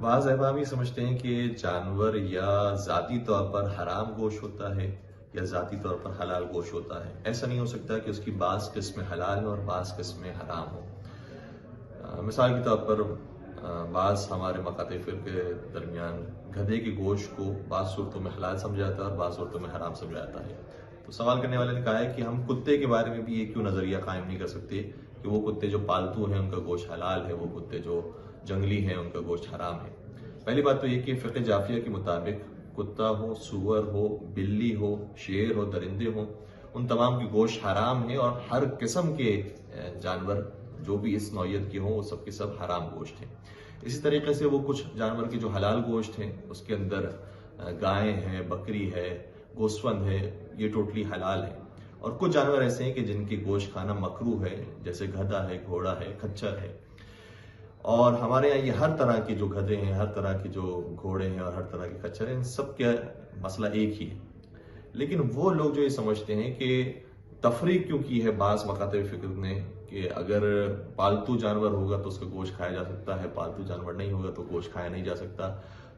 بعض احباب یہ سمجھتے ہیں کہ جانور یا ذاتی طور پر حرام گوشت ہوتا ہے یا ذاتی طور پر حلال گوشت ہوتا ہے. ایسا نہیں ہو سکتا کہ اس کی بعض قسمیں حلال ہوں اور بعض قسمیں حرام ہوں. مثال کے طور پر بعض ہمارے مقاطع فرقے کے درمیان گدھے کے گوشت کو بعض صورتوں میں حلال سمجھا جاتا ہے اور بعض صورتوں میں حرام سمجھا جاتا ہے. تو سوال کرنے والے نے کہا ہے کہ ہم کتے کے بارے میں بھی یہ کیوں نظریہ قائم نہیں کر سکتے کہ وہ کتے جو پالتو ہیں ان کا گوشت حلال ہے، وہ کتے جو جنگلی ہیں ان کا گوشت حرام ہے. پہلی بات تو یہ کہ فقہ جعفریہ کے مطابق کتا ہو، سور ہو، بلی ہو، شیر ہو، درندے ہو، ان تمام کی گوشت حرام ہے، اور ہر قسم کے جانور جو بھی اس نوعیت کے ہوں وہ سب کے سب حرام گوشت ہیں. اسی طریقے سے وہ کچھ جانور کے جو حلال گوشت ہیں اس کے اندر گائے ہیں، بکری ہے، گوسفند ہے، یہ ٹوٹلی حلال ہے. اور کچھ جانور ایسے ہیں کہ جن کی گوشت کھانا مکروہ ہے، جیسے گدھا ہے، گھوڑا ہے، کھچر ہے. اور ہمارے یہاں یہ ہر طرح کے جو گدھے ہیں، ہر طرح کے جو گھوڑے ہیں اور ہر طرح کے کچھر ہیں، ان سب کا مسئلہ ایک ہی ہے. لیکن وہ لوگ جو یہ سمجھتے ہیں کہ تفریق کیوں کی ہے بعض مقاطع فکر نے کہ اگر پالتو جانور ہوگا تو اس کا گوشت کھایا جا سکتا ہے، پالتو جانور نہیں ہوگا تو گوشت کھایا نہیں جا سکتا.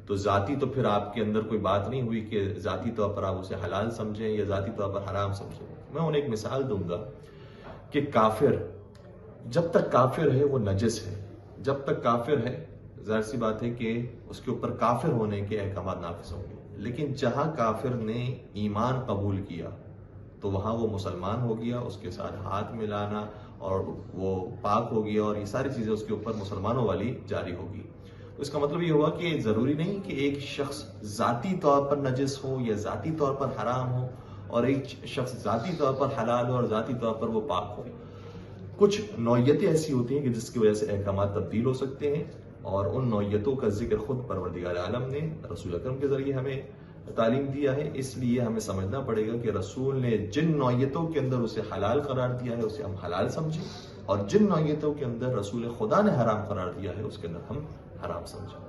تو ذاتی تو پھر آپ کے اندر کوئی بات نہیں ہوئی کہ ذاتی طور پر آپ اسے حلال سمجھیں یا ذاتی طور پر حرام سمجھیں. میں انہیں ایک مثال دوں گا کہ کافر جب تک کافر ہے وہ نجس ہے. جب تک کافر ہے ظاہر سی بات ہے کہ اس کے اوپر کافر ہونے کے احکامات نافذ ہوں گے. لیکن جہاں کافر نے ایمان قبول کیا تو وہاں وہ مسلمان ہو گیا، اس کے ساتھ ہاتھ ملانا اور وہ پاک ہو گیا، اور یہ ساری چیزیں اس کے اوپر مسلمانوں والی جاری ہوگی. تو اس کا مطلب یہ ہوا کہ ضروری نہیں کہ ایک شخص ذاتی طور پر نجس ہو یا ذاتی طور پر حرام ہو اور ایک شخص ذاتی طور پر حلال ہو اور ذاتی طور پر وہ پاک ہو. کچھ نوعیتیں ایسی ہوتی ہیں کہ جس کی وجہ سے احکامات تبدیل ہو سکتے ہیں، اور ان نوعیتوں کا ذکر خود پروردگار عالم نے رسول اکرم کے ذریعے ہمیں تعلیم دیا ہے. اس لیے ہمیں سمجھنا پڑے گا کہ رسول نے جن نوعیتوں کے اندر اسے حلال قرار دیا ہے اسے ہم حلال سمجھیں، اور جن نوعیتوں کے اندر رسول خدا نے حرام قرار دیا ہے اس کے اندر ہم حرام سمجھیں.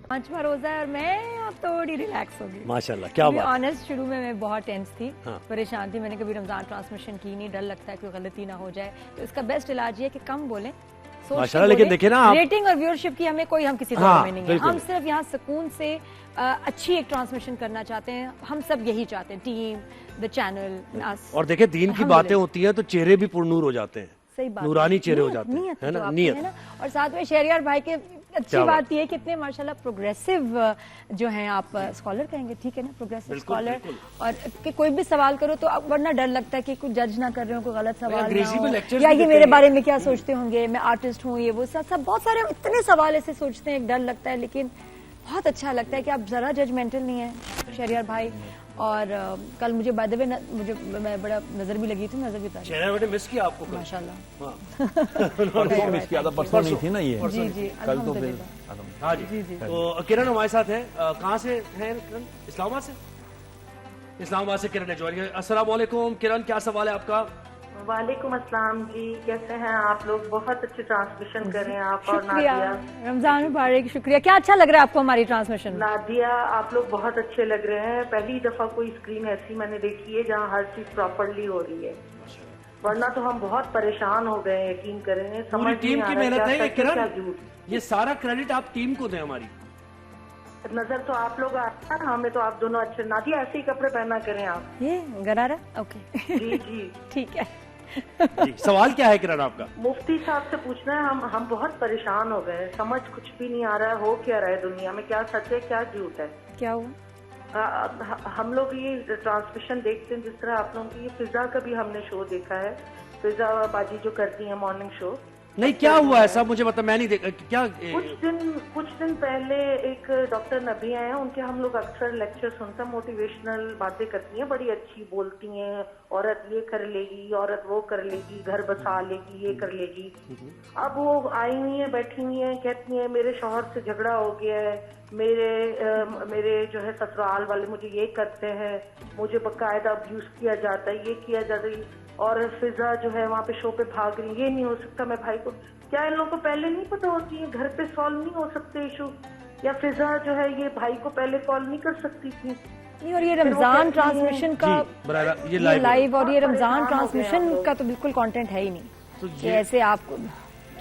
5واں روزہ ہے اور میں اب تھوڑی ریلیکس ہو گئی. ماشاءاللہ، کیا بات. آنیسٹ شروع میں بہت ٹینس تھی، پریشان تھی. میں نے کبھی رمضان ٹرانسمیشن کی نہیں، ڈر لگتا ہے کوئی غلطی نہ ہو جائے. تو اس کا بیسٹ علاج یہ ہے کہ کم بولیں، ماشاءاللہ. لیکن دیکھیں نا ریٹنگ اور ویورشپ کی ہمیں کوئی ہم کسی دور میں نہیں ہے. ہم صرف یہاں سکون سے اچھی ایک ٹرانسمیشن کرنا چاہتے ہیں. ہم سب یہی چاہتے ہیں، ٹیم، دا چینل. اور دیکھیں دین کی باتیں ہوتی ہیں تو چہرے بھی پر نور ہو جاتے ہیں، صحیح بات، نورانی چہرے ہو جاتے ہیں نا، نیت. اور ساتھ میں شہریار بھائی کے اچھی بات یہ ہے کہ اتنے ماشاءاللہ پروگریسو جو ہیں، آپ اسکالر کہیں گے، ٹھیک ہے نا، پروگریسو اسکالر. اور کہ کوئی بھی سوال کرو تو ورنہ ڈر لگتا ہے کہ کچھ جج نہ کر رہے ہوں، کوئی غلط سوال نہ ہو، یا یہ میرے بارے میں کیا سوچتے ہوں گے، میں آرٹسٹ ہوں، یہ وہ سب بہت سارے اتنے سوال ایسے سوچتے ہیں، ایک ڈر لگتا ہے. لیکن بہت اچھا لگتا ہے کہ آپ ذرا ججمنٹل نہیں ہیں شہریار بھائی. اور کل مجھے بائی دی وے مجھے میں بڑا نظر بھی لگی تھی، نظر بھی تاری شہریار بیٹے مس کیا آپ کو ماشاءاللہ. پرسوں مس کیا تھا، پرسوں نہیں تھی نا یہ. جی جی کل تو پھر ہاں جی. تو کرن ہمارے ساتھ ہیں، کہاں سے ہیں کرن؟ اسلام آباد سے. اسلام آباد سے کرن ہے جو. السلام علیکم کرن، کیا سوال ہے آپ کا؟ وعلیکم السلام جی، کیسے ہیں آپ لوگ؟ بہت اچھی ٹرانسمیشن کر رہے ہیں آپ. اور شکریہ، نادیہ، رمضان مبارک. شکریہ. کیا اچھا لگ رہا ہے آپ کو ہماری ٹرانسمیشن؟ نادیہ آپ لوگ بہت اچھے لگ رہے ہیں. پہلی دفعہ کوئی اسکرین ایسی میں نے دیکھی ہے جہاں ہر چیز پراپرلی ہو رہی ہے، ورنہ تو ہم بہت پریشان ہو گئے. یقین کریں، پوری ٹیم کی محنت ہے یہ کیا کرن، جھوٹ. یہ سارا کریڈٹ آپ ٹیم کو دیں ہماری. نظر تو آپ لوگ آتا ہے، ہمیں تو آپ دونوں اچھے. نادیہ ایسے ہی کپڑے پہنا کریں آپ. یہ گرارا اوکے. جی جی ٹھیک ہے. جی سوال کیا ہے کرن آپ کا؟ مفتی صاحب سے پوچھنا ہے، ہم بہت پریشان ہو گئے، سمجھ کچھ بھی نہیں آ رہا ہے، ہو کیا رہا ہے دنیا میں، کیا سچ ہے کیا جھوٹ ہے. کیا ہوا؟ ہم لوگ یہ ٹرانسمیشن دیکھتے ہیں، جس طرح آپ لوگوں کی یہ فضا کا بھی ہم نے شو دیکھا ہے، فضا باجی جو کرتی ہیں مارننگ شو. نہیں کیا ہوا ایسا مجھے بتا، میں نہیں دیکھا کیا. کچھ دن پہلے ایک ڈاکٹر نبی آئے ہیں، ان کے ہم لوگ اکثر لیکچر سنتے ہیں، موٹیویشنل باتیں کرتی ہیں، بڑی اچھی بولتی ہیں. عورت یہ کر لے گی، عورت وہ کر لے گی، گھر بسا لے گی، یہ کر لے گی. اب وہ آئی ہوئی ہیں، بیٹھی ہوئی ہیں، کہتی ہیں میرے شوہر سے جھگڑا ہو گیا ہے، میرے جو ہے سسرال والے مجھے یہ کرتے ہیں، مجھے باقاعدہ ابیوز کیا جاتا ہے، یہ کیا جاتا ہے. اور فضا جو ہے وہاں پہ شو پہ بھاگ رہی، یہ نہیں ہو سکتا. میں بھائی کو، کیا ان لوگوں کو پہلے نہیں پتا ہوتی ہے گھر پہ سالو نہیں ہو سکتے ایشو؟ یا فضا جو ہے یہ بھائی کو پہلے کال نہیں کر سکتی تھی؟ اور یہ رمضان ٹرانسمیشن کا یہ لائیو، اور یہ رمضان ٹرانسمیشن کا تو بالکل کانٹینٹ ہے ہی نہیں کہ ایسے آپ کو.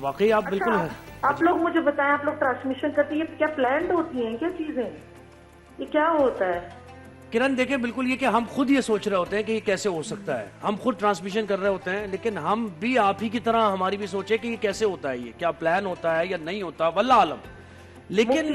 واقعی آپ بالکل ہے. آپ لوگ مجھے بتائیں, آپ لوگ ٹرانسمیشن کرتے ہیں, یہ کیا پلانڈ ہوتی ہیں کیا چیزیں, یہ کیا ہوتا ہے؟ کرن دیکھیں بالکل یہ کہ ہم خود یہ سوچ رہے ہوتے ہیں کہ یہ کیسے ہو سکتا ہے, ہم خود ٹرانسمیشن کر رہے ہوتے ہیں, لیکن ہم بھی آپ ہی کی طرح ہماری بھی سوچے کہ یہ کیسے ہوتا ہے, یہ کیا پلان ہوتا ہے یا نہیں ہوتا, واللہ عالم. لیکن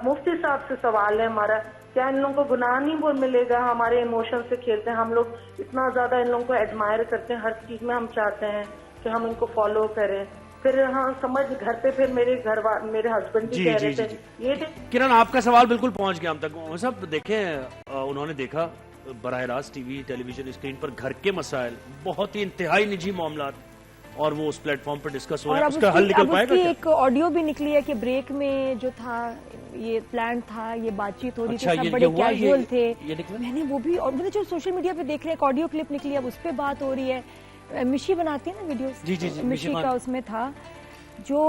مفتی صاحب سے سوال ہے ہمارا, کیا ان لوگوں کو گناہ نہیں وہ ملے گا؟ ہمارے ایموشن سے کھیلتے ہیں ہم لوگ, اتنا زیادہ ان لوگوں کو ایڈمائر کرتے ہیں, ہر چیز میں ہم چاہتے ہیں کہ ہم ان کو فالو کریں. پھر ہاں سمجھ گھر پہ پھر میرے ہسبینڈ بھی کہہ رہے تھے یہ کرن آپ کا سوال بالکل پہنچ گیا ہم تک. صاحب دیکھیں انہوں نے دیکھا براہ راست ٹی وی ٹیلی ویژن اسکرین پر گھر کے مسائل, بہت ہی انتہائی نجی معاملات, اور وہ اس پلیٹ فارم پر ڈسکس ہو رہے ہیں, اس کا حل نکل پائے گا؟ ایک آڈیو بھی نکلی ہے کہ بریک میں جو تھا یہ پلان تھا, یہ بات چیت ہو رہی تھی, سب بڑے کیجول تھے. میں نے وہ بھی, اور میں نے جو سوشل میڈیا پہ دیکھ رہے ہیں ایک آڈیو کلپ نکلی ہے, اس پہ بات ہو رہی ہے. مشی بناتی ہے نا ویڈیوز, مشی کا اس میں تھا, جو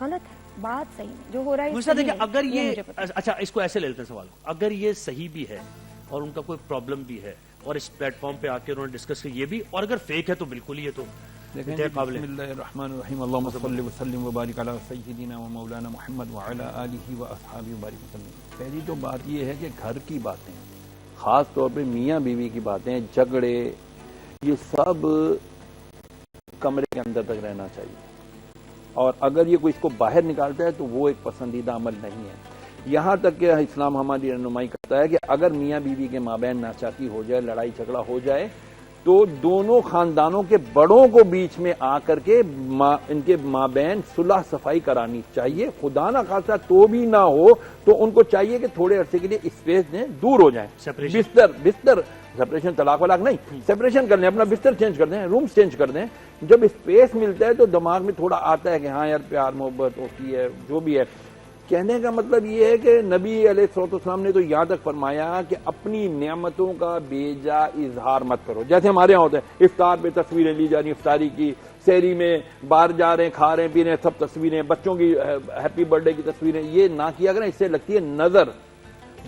غلط ہے, بات صحیح ہے, جو ہو رہا ہے. اگر یہ اچھا اس کو ایسے لے لیتے ہیں سوال کو, اگر یہ صحیح بھی ہے اور ان کا کوئی پرابلم بھی ہے اور اس پلیٹ فارم پہ آ کے انہوں نے ڈسکس کیا یہ بھی, اور اگر فیک ہے تو بالکل ہی یہ تو قابل. بسم اللہ الرحمن الرحیم, اللہم صلی وسلم وبارک علی سیدنا و مولانا محمد وعلی آلہ و اصحابہ وبارک وسلم. پہلی تو بات یہ ہے کہ گھر کی باتیں, خاص طور پہ میاں بیوی کی باتیں, جھگڑے, یہ سب کمرے کے اندر تک رہنا چاہیے, اور اگر یہ کوئی اس کو باہر نکالتا ہے تو وہ ایک پسندیدہ عمل نہیں ہے. یہاں تک کہ اسلام ہماری رہنمائی کرتا ہے کہ اگر میاں بیوی کے مابین ناچاکی ہو جائے, لڑائی جھگڑا ہو جائے, تو دونوں خاندانوں کے بڑوں کو بیچ میں آ کر کے ان کے مابین صلح صفائی کرانی چاہیے. خدا نہ خاصہ تو بھی نہ ہو تو ان کو چاہیے کہ تھوڑے عرصے کے لیے اسپیس دیں, دور ہو جائیں. بستر سپریشن, طلاق ولاق نہیں, سپریشن کر لیں, اپنا بستر چینج کر دیں, رومز چینج کر دیں. جب اسپیس ملتا ہے تو دماغ میں تھوڑا آتا ہے کہ ہاں یار پیار محبت ہوتی ہے, جو بھی ہے. کہنے کا مطلب یہ ہے کہ نبی علیہ الصلوۃ والسلام نے تو یہاں تک فرمایا کہ اپنی نعمتوں کا بے جا اظہار مت کرو. جیسے ہمارے یہاں ہوتا ہے, افطار پہ تصویریں لی جا رہی, افطاری کی, سحری میں باہر جا رہے ہیں, کھا رہے ہیں, پی رہے ہیں, سب تصویریں, بچوں کی ہیپی برتھ ڈے کی تصویریں, یہ نہ کیا کریں. اس سے لگتی ہے نظر.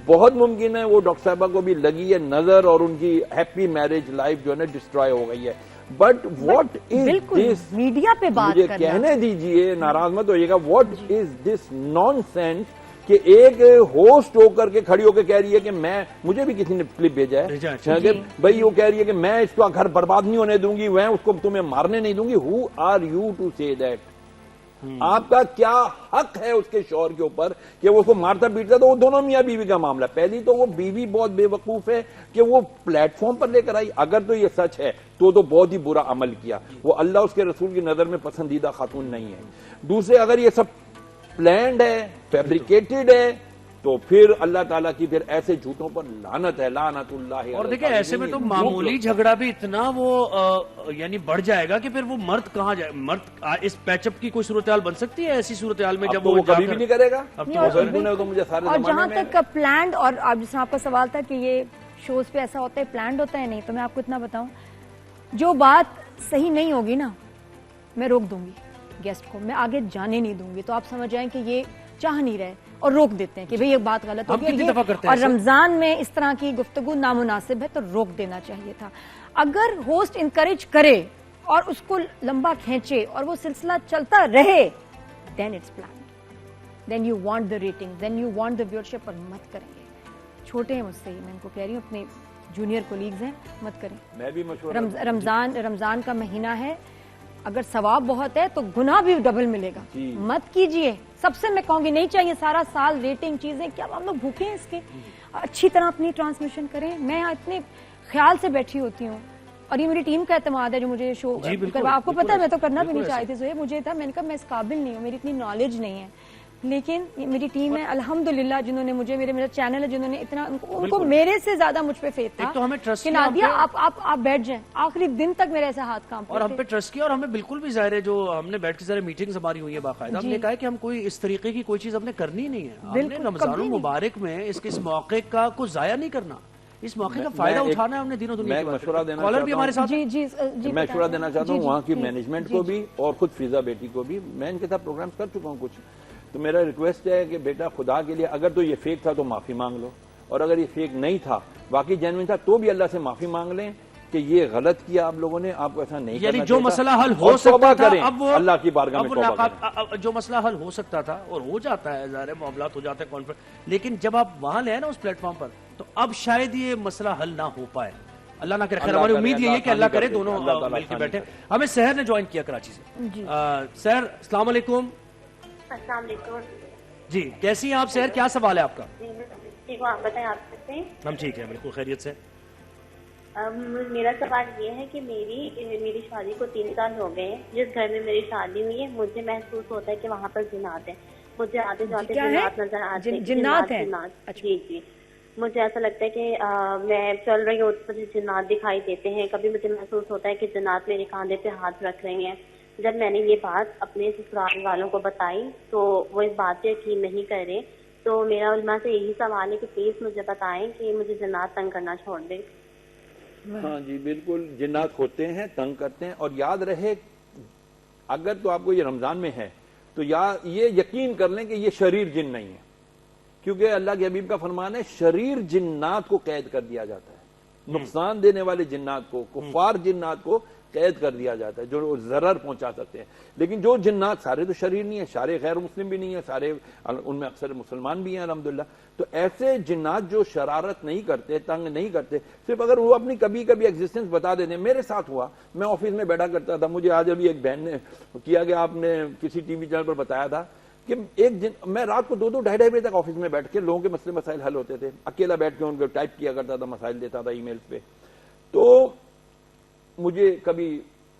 بہت ممکن ہے وہ ڈاکٹر صاحبہ کو بھی لگی ہے نظر, اور ان کی ہیپی میرج لائف جو ہے نا ڈسٹرائے ہو گئی ہے. But what is this, media پہ بات مجھے کہنے دیجئے, ناراض مت ہوئیے گا, what is this nonsense کہ ایک ہوسٹ ہو کر کے کھڑی ہو کے کہہ رہی ہے کہ میں, مجھے بھی کسی نے کلپ بھیجا ہے بھائی, وہ کہہ رہی ہے کہ میں اس کا گھر برباد نہیں ہونے دوں گی, میں اس کو تمہیں مارنے نہیں دوں گی. ہو آر یو ٹو سے دیٹ؟ آپ کا کیا حق ہے اس کے شوہر کے اوپر کہ وہ اس کو مارتا پیٹتا؟ تو وہ دونوں میاں بیوی کا معاملہ. پہلی تو وہ بیوی بہت بے وقوف ہے کہ وہ پلیٹ فارم پر لے کر آئی. اگر تو یہ سچ ہے تو بہت ہی برا عمل کیا, وہ اللہ اس کے رسول کی نظر میں پسندیدہ خاتون نہیں ہے. دوسرے, اگر یہ سب پلانڈ ہے, فیبریکیٹڈ ہے, تو پھر اللہ تعالیٰ کی پھر ایسے جھوٹوں پر لعنت ہے, لعنت اللہ. اور دیکھیں ایسے میں تو معمولی جھگڑا بھی اتنا وہ یعنی بڑھ جائے گا کہ پھر وہ مرد کہاں جائے. مرد اس پیچ اپ کی کوئی صورتحال بن سکتی ہے ایسی صورتحال میں جب وہ کبھی بھی نہیں کرے گا. اور جہاں تک پلانڈ, اور جس میں آپ کا سوال تھا کہ یہ شوز پہ ایسا ہوتا ہے پلانڈ ہوتا ہے, نہیں, تو میں آپ کو اتنا بتاؤں, جو بات صحیح نہیں ہوگی نا میں روک دوں گی گیسٹ کو, میں آگے جانے نہیں دوں گی. تو آپ سمجھ جائیں کہ یہ چاہ نہیں رہے اور روک دیتے ہیں کہ بھئی یہ بات غلط ہوگی, اور رمضان میں اس طرح کی گفتگو نامناسب ہے تو روک دینا چاہیے تھا. اگر ہوسٹ انکریج کرے اور اس کو لمبا کھینچے اور وہ سلسلہ چلتا رہے, then it's planned, then you want the rating, then you want the viewership, اور مت کریں گے. چھوٹے ہیں مجھ سے, میں ان کو کہہ رہی ہوں, اپنے جونیئر کولیگز ہیں, مت کریں. میں بھی رمضان کا مہینہ ہے, اگر ثواب بہت ہے تو گناہ بھی ڈبل ملے گا, مت کیجئے. سب سے میں کہوں گی نہیں چاہیے سارا سال ریٹنگ چیزیں, کیا ہم لوگ بھوکے ہیں اس کے؟ اچھی طرح اپنی ٹرانسمیشن کریں. میں اتنے خیال سے بیٹھی ہوتی ہوں, اور یہ میری ٹیم کا اعتماد ہے جو مجھے شو آپ کو پتا ہے, میں تو کرنا بھی نہیں چاہتی تھی, مجھے تھا, میں نے کہا میں اس قابل نہیں ہوں, میری اتنی نالج نہیں ہے, لیکن میری ٹیم ہے الحمدللہ جنہوں نے مجھے, میرا چینل ہے, جنہوں نے اتنا, ان کو میرے سے زیادہ مجھ پہ فیتھ تھا کہ نادیہ آپ بیٹھ جائیں, آخری دن تک میرے ایسے ہاتھ کام اور ہم پہ ٹرسٹ کیا. اور ہمیں بالکل بھی ظاہر ہے, جو ہم نے بیٹھ کے سارے میٹنگز ہماری ہوئی ہیں باقاعدہ, ہم نے کہا کہ ہم کوئی اس طریقے کی کوئی چیز ہم نے کرنی نہیں ہے. ہم نے رمضان المبارک میں اس موقع کا کوئی ضائع نہیں کرنا, اس موقع کا فائدہ اٹھانا ہے ہم نے دینوں دنیا کے. مشورہ دینا کالر بھی ہمارے ساتھ, میں مشورہ دینا چاہتا ہوں وہاں کی مینجمنٹ کو بھی اور خود فضا بیٹی کو بھی. میں ان کے ساتھ پروگرامز کر چکا ہوں کچھ, تو میرا ریکویسٹ ہے کہ بیٹا خدا کے لیے, اگر تو یہ فیک تھا تو معافی مانگ لو, اور اگر یہ فیک نہیں تھا, واقعی جینوئن تھا, تو بھی اللہ سے معافی مانگ لیں. کہ یہ غلط کیا آپ لوگوں نے, آپ کو ایسا نہیں یعنی کرنا جو چاہیے تھا. مسئلہ حل اور ہو سکتا توبہ تھا کریں, اب وہ اللہ کی بارگاہ میں اب وہ توبہ کریں. ناقاب جو مسئلہ حل ہو سکتا تھا اور ہو جاتا ہے, ظاہر ہے معاملات ہو جاتے ہیں کانفرنس, لیکن جب آپ وہاں لے نا اس پلیٹ فارم پر, تو اب شاید یہ مسئلہ حل نہ ہو پائے. اللہ نہ کرے. خیر, ہماری امید یہ ہے کہ اللہ کرے دونوں مل کے بیٹھے. ہمیں سحر نے جوائن کیا کراچی سے. سحر السلام علیکم. السلام علیکم. جی کیسی ہیں آپ سحر, کیا سوال ہے آپ کا؟ ٹھیک ہوں, آپ بتائیں آپ کیسے ہیں؟ ہم ٹھیک ہیں بالکل خیریت سے. میرا سوال یہ ہے کہ میری شادی کو 3 سال ہو گئے ہیں. جس گھر میں میری شادی ہوئی ہے مجھے محسوس ہوتا ہے کہ وہاں پر جنات ہیں. مجھے آتے جاتے جنات نظر آتے ہیں. جنات ہیں؟ جی جی, مجھے ایسا لگتا ہے کہ میں چل رہی ہوں تو مجھے جنات دکھائی دیتے ہیں. کبھی مجھے محسوس ہوتا ہے کہ جنات میرے کاندھے پہ ہاتھ رکھ رہے ہیں. جب میں نے یہ بات اپنے سسرال والوں کو بتائی تو وہ اس بات پہ یقین نہیں کر رہے. تو میرا علماء سے یہی سوال ہے کہ پلیز مجھے بتائیں کہ مجھے جنات تنگ کرنا چھوڑ دیں. ہاں جی بالکل, جنات ہوتے ہیں, تنگ کرتے ہیں. اور یاد رہے اگر تو آپ کو یہ رمضان میں ہے تو یہ یقین کر لیں کہ یہ شریر جن نہیں ہے, کیونکہ اللہ کے حبیب کا فرمان ہے شریر جنات کو قید کر دیا جاتا ہے. نقصان دینے والے جنات کو, کفار جنات کو قید کر دیا جاتا ہے جو ضرر پہنچا سکتے ہیں. لیکن جو جنات سارے تو شریر نہیں ہے, سارے غیر مسلم بھی نہیں ہے, سارے ان میں اکثر مسلمان بھی ہیں الحمدللہ. تو ایسے جنات جو شرارت نہیں کرتے, تنگ نہیں کرتے, صرف اگر وہ اپنی کبھی کبھی ایگزسٹنس بتا دیتے. میرے ساتھ ہوا, میں آفس میں بیٹھا کرتا تھا, مجھے آج ابھی ایک بہن نے کیا کہ آپ نے کسی ٹی وی چینل پر بتایا تھا کہ میں رات کو 2-2 ڈھائی بجے تک آفس میں بیٹھ کے لوگوں کے مسئلے مسائل حل ہوتے تھے. اکیلا بیٹھ کے ان کو ٹائپ کیا کرتا تھا, مسائل دیتا تھا ای میل پہ. تو مجھے کبھی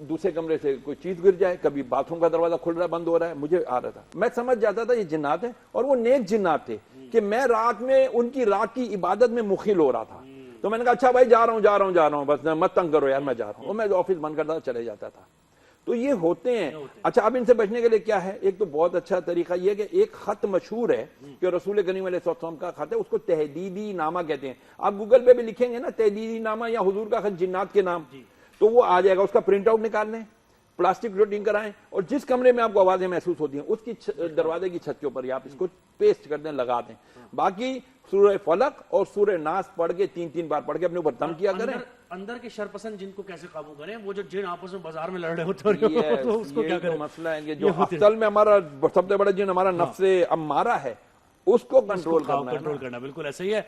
دوسرے کمرے سے کوئی چیز گر جائے, کبھی باتھ روم کا دروازہ کھل رہا بند ہو رہا ہے, مجھے آ رہا تھا. میں سمجھ جاتا تھا یہ جنات ہیں, اور وہ نیک جنات تھے کہ میں رات میں ان کی رات کی عبادت میں مخل ہو رہا تھا. تو میں نے کہا اچھا بھائی جا رہا ہوں, بس مت تنگ کرو یار, میں جا رہا ہوں. اور میں آفس بند کرتا تھا, چلے جاتا تھا. تو یہ ہوتے ہیں. اچھا, اب ان سے بچنے کے لیے کیا ہے؟ ایک تو بہت اچھا طریقہ یہ کہ ایک خط مشہور ہے کہ رسول کریم علیہ السلام کا خط ہے, اس کو تحدیدی نامہ کہتے ہیں. آپ گوگل پہ بھی لکھیں گے نا تحدیدی نامہ یا حضور کا خط جنات کے نام, تو وہ آ جائے گا. اس کا پرنٹ آؤٹ نکال لیں, پلاسٹک روٹنگ کرائیں, اور جس کمرے میں آپ کو آوازیں محسوس ہوتی ہیں اس کی دروازے کی چھت کے اوپر آپ اس کو پیسٹ کر دیں, لگا دیں. باقی سورہ فلق اور سورہ ناس پڑھ کے 3 بار پڑھ کے اپنے اوپر دم کیا کریں. اندر کے شرپسند جن کو کیسے قابو کریں, وہ جو جن آپس میں بازار میں لڑ رہے ہوتے ہیں تو اس کو کیا کریں؟ مسئلہ ہے کہ جو اصل میں ہمارا سب سے بڑا جن ہمارا نفس امارہ ہے, اس کو کنٹرول کرنا. بالکل ایسا ہی ہے.